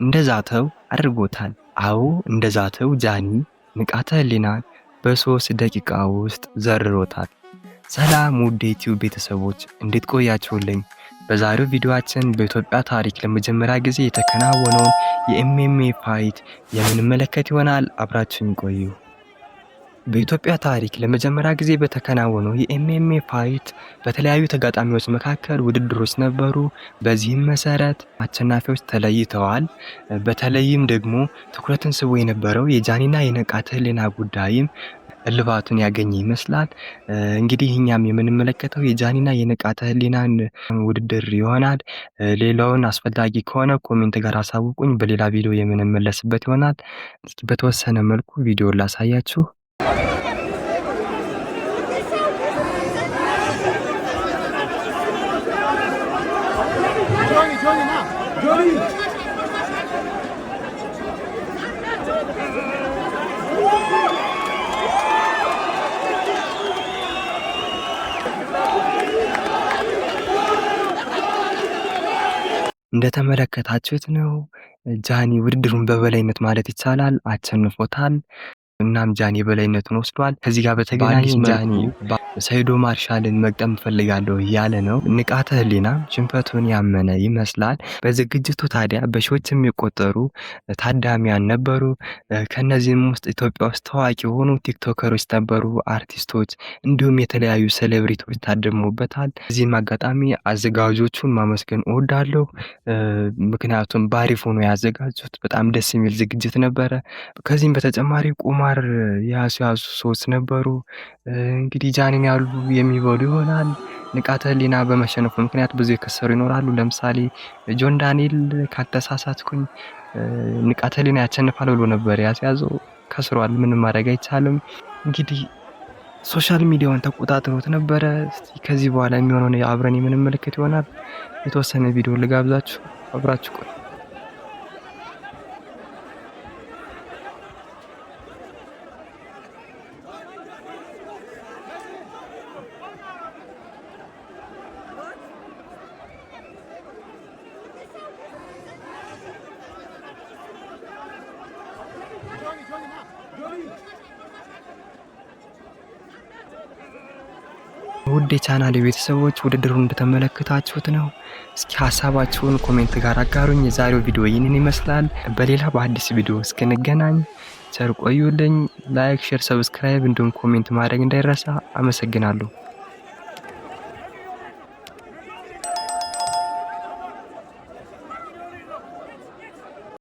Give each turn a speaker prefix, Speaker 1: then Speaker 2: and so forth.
Speaker 1: እንደዛተው አድርጎታል። አዎ እንደዛተው ጃኒ ንቃተ ህሊናን በ3 ደቂቃ ውስጥ ዘርሮታል። ሰላም ውድ የዩቲዩብ ቤተሰቦች እንዴት ቆያችሁልኝ? በዛሬው ቪዲዮአችን በኢትዮጵያ ታሪክ ለመጀመሪያ ጊዜ የተከናወነውን የኤምኤምኤ ፋይት የምንመለከት ይሆናል። አብራችሁን ቆዩ። በኢትዮጵያ ታሪክ ለመጀመሪያ ጊዜ በተከናወነው የኤምኤምኤ ፋይት በተለያዩ ተጋጣሚዎች መካከል ውድድሮች ነበሩ። በዚህም መሰረት አሸናፊዎች ተለይተዋል። በተለይም ደግሞ ትኩረትን ስቦ የነበረው የጃኒና የንቃተ ህሊና ጉዳይም እልባቱን ያገኘ ይመስላል። እንግዲህ እኛም የምንመለከተው የጃኒና የንቃተ ህሊናን ውድድር ይሆናል። ሌላውን አስፈላጊ ከሆነ ኮሜንት ጋር አሳውቁኝ፣ በሌላ ቪዲዮ የምንመለስበት ይሆናል። በተወሰነ መልኩ ቪዲዮ ላሳያችሁ። እንደተመለከታችሁት ነው ጃኒ ውድድሩን በበላይነት ማለት ይቻላል አሸንፎታል። እናም ጃኒ የበላይነቱን ወስዷል። ከዚህ ጋር በተገናኘ ጃኒ ሰይዶ ማርሻልን መቅጠም ፈልጋለሁ እያለ ነው። ንቃተ ህሊና ሽንፈቱን ያመነ ይመስላል። በዝግጅቱ ታዲያ በሺዎች የሚቆጠሩ ታዳሚያን ነበሩ። ከነዚህም ውስጥ ኢትዮጵያ ውስጥ ታዋቂ የሆኑ ቲክቶከሮች ነበሩ፣ አርቲስቶች እንዲሁም የተለያዩ ሴሌብሪቲዎች ታድመውበታል። እዚህም አጋጣሚ አዘጋጆቹን ማመስገን እወዳለሁ። ምክንያቱም ባሪፍ ሆኖ ያዘጋጁት በጣም ደስ የሚል ዝግጅት ነበረ። ከዚህም በተጨማሪ ቁማር ያሱ ሰዎች ነበሩ። እንግዲህ ጃኒን ያሉ የሚበሉ ይሆናል። ንቃተ ህሊና በመሸነፉ ምክንያት ብዙ የከሰሩ ይኖራሉ። ለምሳሌ ጆን ዳንኤል ካልተሳሳትኩኝ ንቃተ ህሊና ያሸንፋል ብሎ ነበር ያስያዘው፣ ከስሯል። ምንም ማድረግ አይቻልም። እንግዲህ ሶሻል ሚዲያውን ተቆጣጥሮት ነበረ። ከዚህ በኋላ የሚሆነውን አብረን የምንመለከት ይሆናል። የተወሰነ ቪዲዮ ልጋብዛችሁ፣ አብራችሁ ቆዩ። ውድ የቻናሌ ቤተሰቦች ውድድሩን እንደተመለከታችሁት ነው። እስኪ ሀሳባችሁን ኮሜንት ጋር አጋሩኝ። የዛሬው ቪዲዮ ይህንን ይመስላል። በሌላ በአዲስ ቪዲዮ እስክንገናኝ ቸር ቆዩልኝ። ላይክ፣ ሼር፣ ሰብስክራይብ እንዲሁም ኮሜንት ማድረግ እንዳይረሳ። አመሰግናለሁ።